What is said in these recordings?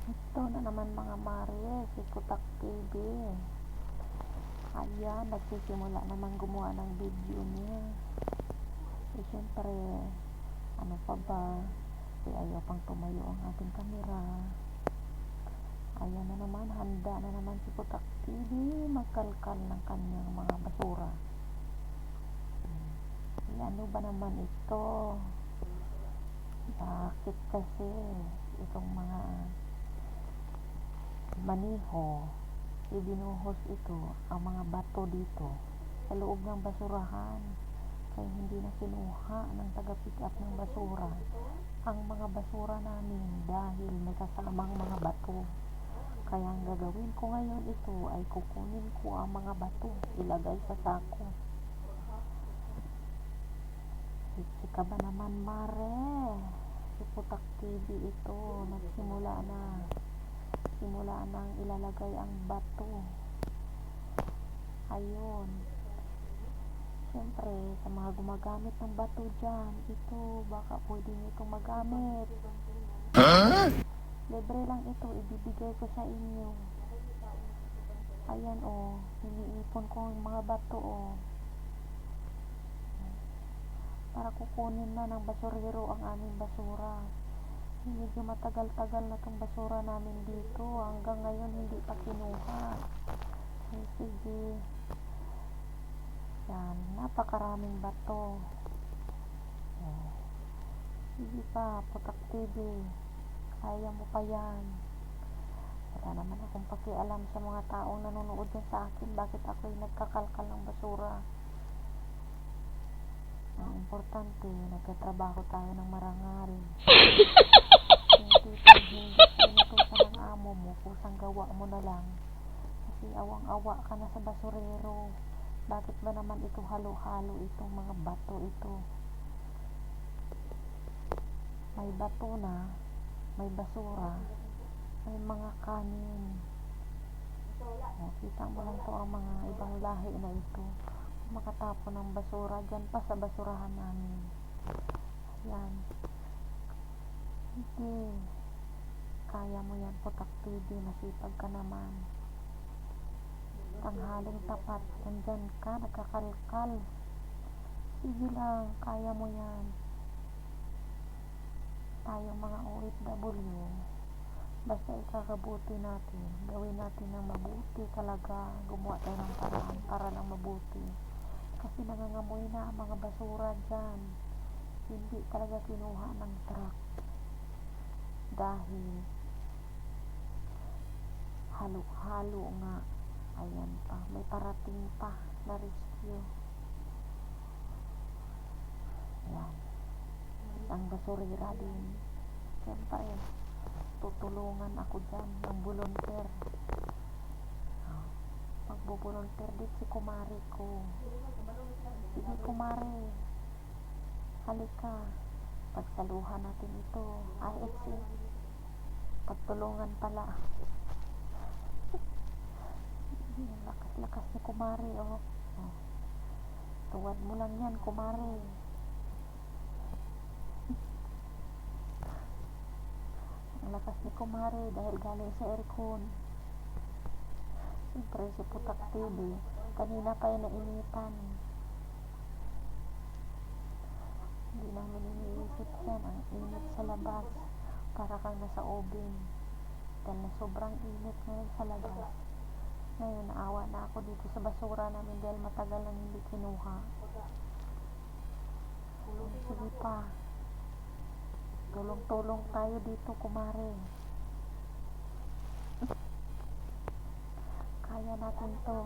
Ito na naman mga mare, si Kutak TV. Ayan, nagsisimula naman gumawa ng video niya. Siyempre, ano pa ba? Ayaw pang tumayo ang ating kamera. Ayan na naman, handa na naman si Kutak TV magkalkal ng kanyang mga basura. Ano ba naman ito? Bakit kasi itong mga maniho ibinuhos ito ang mga bato dito sa loob ng basurahan, kaya hindi na kinuha ng taga-pick up ng basura ang mga basura namin dahil may kasamang mga bato. Kaya ang gagawin ko ngayon ito ay kukunin ko ang mga bato, ilagay sa sako. Siksi ka ba naman mare? Si Kutak TV ito, nagsimula nang ilalagay ang bato. Ayun, siyempre sa mga gumagamit ng bato dyan, ito baka pwede nyo itong magamit. Libre lang ito, ibibigay ko sa inyo. Ayan o, iniipon ko ang mga bato o, para kukunin na ng basurero ang aming basura. Medyo matagal-tagal na itong basura namin dito, hanggang ngayon hindi pa kinuha. Sige, yan, napakaraming bato. Sige pa, Kutak TV, kaya mo pa yan. Wala naman akong pakialam sa mga taong nanonood dyan sa akin, bakit ako'y nagkakalkal ng basura. Ang importante, nagkatrabaho tayo ng marangal. Hindi pinutusan ng amo mo, kusang gawa mo na lang. Kasi awang-awa ka na sa basurero. Bakit ba naman ito halo-halo itong mga bato ito? May bato na, may basura, may mga kanin. Kita mo lang to ang mga ibang lahi na ito, makatapon ng basura dyan pa sa basurahan namin. Ayan, sige, kaya mo yan Kutak TV, masipag ka naman. Tanghaling tapat, nandyan ka, nagkakalkal. Sige lang, kaya mo yan. Tayong mga OFW, basta ikakabuti natin, gawin natin ng mabuti talaga, gumawa tayo ng paraan para lang mabuti. Kasi nangangamoy na ang mga basura dyan, hindi talaga kinuha ng truck dahil halo-halo nga. Ayan pa, may parating pa na rescue. Ayan, ang basurera din. Siyempre, tutulungan ako dyan ng volunteer. Magbo-volunteer din si kumari ko. Sige kumari, halika, pagsaluhan natin ito. Pagtulungan pala. Lakas-lakas ni kumari oh. Tuwad mo lang yan kumari. Ang lakas ni kumari dahil galing sa aircon. Siyempre si Kutak TV, kanina pa yung nainitan. Hindi namin iniisip yan, ang init sa labas, para kang nasa oven. Dahil na sobrang init ngayon sa labas. Ngayon naawa na ako dito sa basura namin dahil matagal nang hindi kinuha. Sige pa, tulong-tulong tayo dito kumare. Kaya natin to.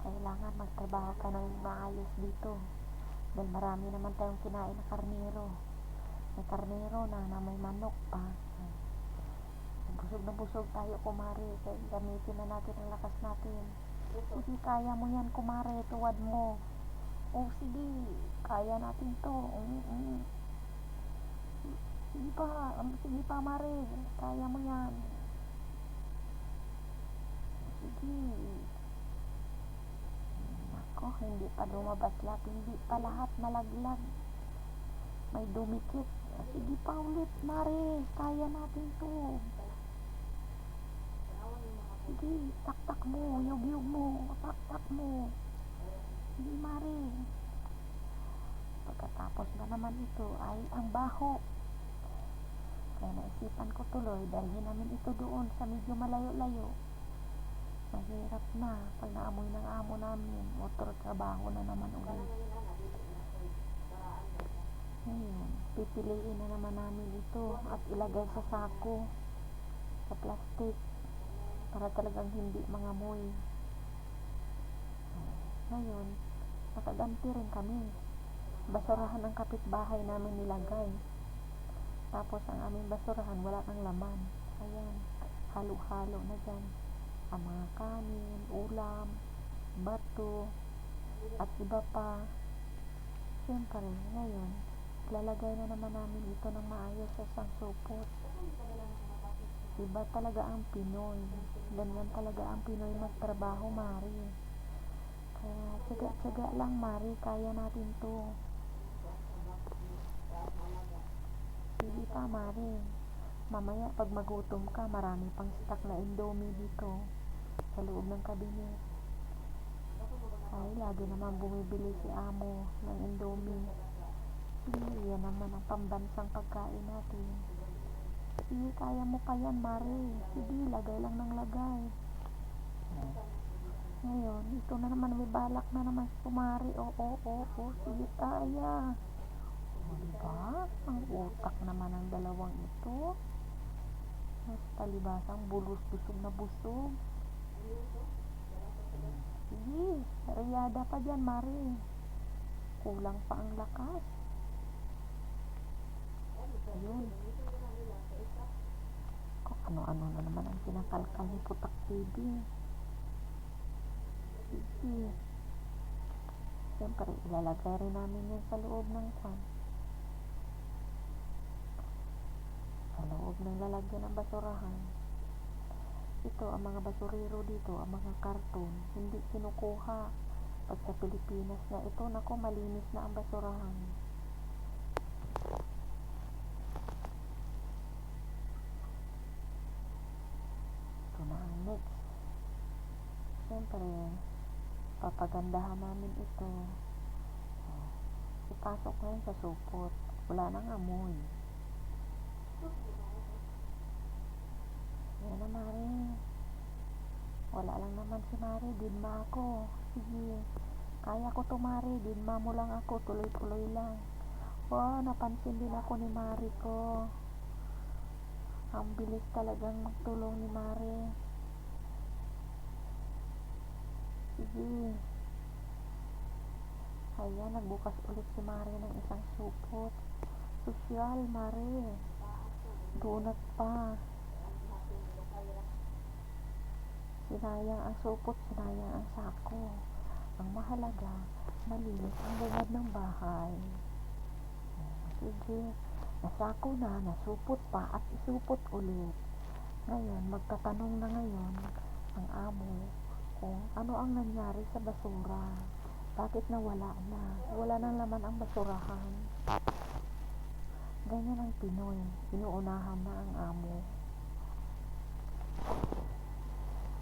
Kailangan magtrabaho ka ng maayos dito dahil marami naman tayong kinain na karnero. May karnero na may manok pa. Busog na busog tayo kumare, kaya gamitin na natin ang lakas natin. Sige, kaya mo yan kumare, tuwad mo. Sige, kaya natin to. Sige pa mare, kaya mo yan. Sige. Nako, hindi pa lumabas lahat, hindi pa lahat nalaglag. May dumikit. Sige pa ulit, Mare. Kaya natin to. Sige, taktak mo. Yug-yug mo. Taktak mo. Sige, Mare. Pagkatapos na naman ito ay ang baho. Kaya naisipan ko tuloy, dalhin namin ito doon sa medyo malayo-layo. Mahirap na pag naamoy ng amo namin. Otro trabaho na naman ulit. Ngayon, pipiliin na naman namin ito at ilagay sa sako, sa plastic, para talagang hindi mangamoy. Ngayon, nakaganti rin kami. Basurahan ng kapitbahay namin nilagay. Tapos ang aming basurahan wala nang laman. Ayan, halo-halo na dyan. Ang mga kanin, ulam, bato, at iba pa. Siyempre, ngayon, lalagay na naman namin ito ng maayos sa isang supot. Iba talaga ang Pinoy. Ganyan talaga ang Pinoy magtrabaho, Mari. Kaya, tsaga-tsaga lang, Mari. Kaya natin to. Sige pa, Mari. Mamaya, pag magutom ka, marami pang stock na Indomie dito sa loob ng kabinet. Ay, lagi naman bumibili si amo ng Indomie. Sige, yan naman ang pambansang pagkain natin. Sige, kaya mo pa yan, Mari. Sige, lagay lang ng lagay. Ngayon, ito na naman, may balak na naman si Mari. Oo. Sige, kaya. O, diba? Ang utak naman ng dalawang ito. Mas talibasang bulos, busog na busog. Sige, riyada pa dyan, Mari. Kulang pa ang lakas. Ayun. Kung ano-ano na naman ang kinakalkal ni Putak TV. Sige. Siyempre, ilalagay rin namin yan sa loob ng kwan. Sa loob ng lalagyan ng basurahan. Ito, ang mga basurero dito, ang mga karton, hindi kinukuha. Pag sa Pilipinas na ito, nako, malinis na ang basurahan. Ito na ang next. Siyempre, papagandahan namin ito. Ipasok na yun sa supot. Wala nang amoy. Yan na, Mari. Wala lang naman si Mari. Dinma ako. Sige. Kaya ko to, Mari. Dinma mo lang ako. Tuloy-tuloy lang. Wow, napansin din ako ni Mari ko. Ang bilis talagang magtulong ni Mari. Sige. Ayan, nagbukas ulit si Mari ng isang supot. Sosyal, Mari. Donut pa. Sinayang ang supot, sinayang ang sako. Ang mahalaga, malinis ang bungad ng bahay. Sige, nasako na, nasupot pa, at isupot ulit. Ngayon, magtatanong na ngayon ang amo kung ano ang nangyari sa basura. Bakit nawala na? Wala nang laman ang basurahan. Ganyan ang Pinoy. Inuunahan na ang amo.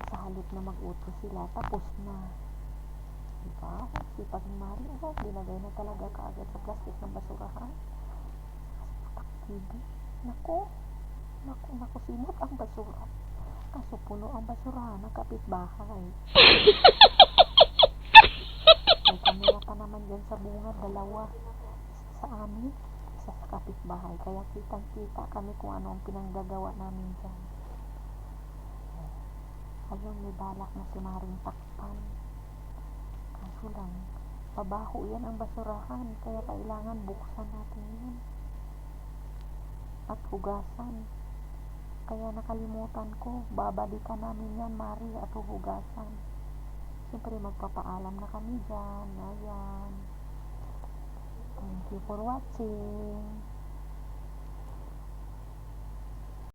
Sa halip na mag-utos sila, tapos na. Diba? Sipag ni Mari, binagay na talaga kaagad sa plastic ng basurahan. Taktibi. Naku, simot ang basura. Kaso puno ang basurahan ng kapitbahay. May kamera pa naman dyan sa bungad, dalawa. Isa sa amin, isa sa kapitbahay. Kaya kitang-kita kami kung ano ang pinanggagawa namin dyan. Ayun, may balak na si Maring takpan. Kaso lang, mabaho yan ang basurahan, kaya kailangan buksan natin yan. At hugasan. Kaya nakalimutan ko, babalikan namin yan, Mari, at hugasan. Siyempre, magpapaalam na kami dyan. Ayan. Thank you for watching.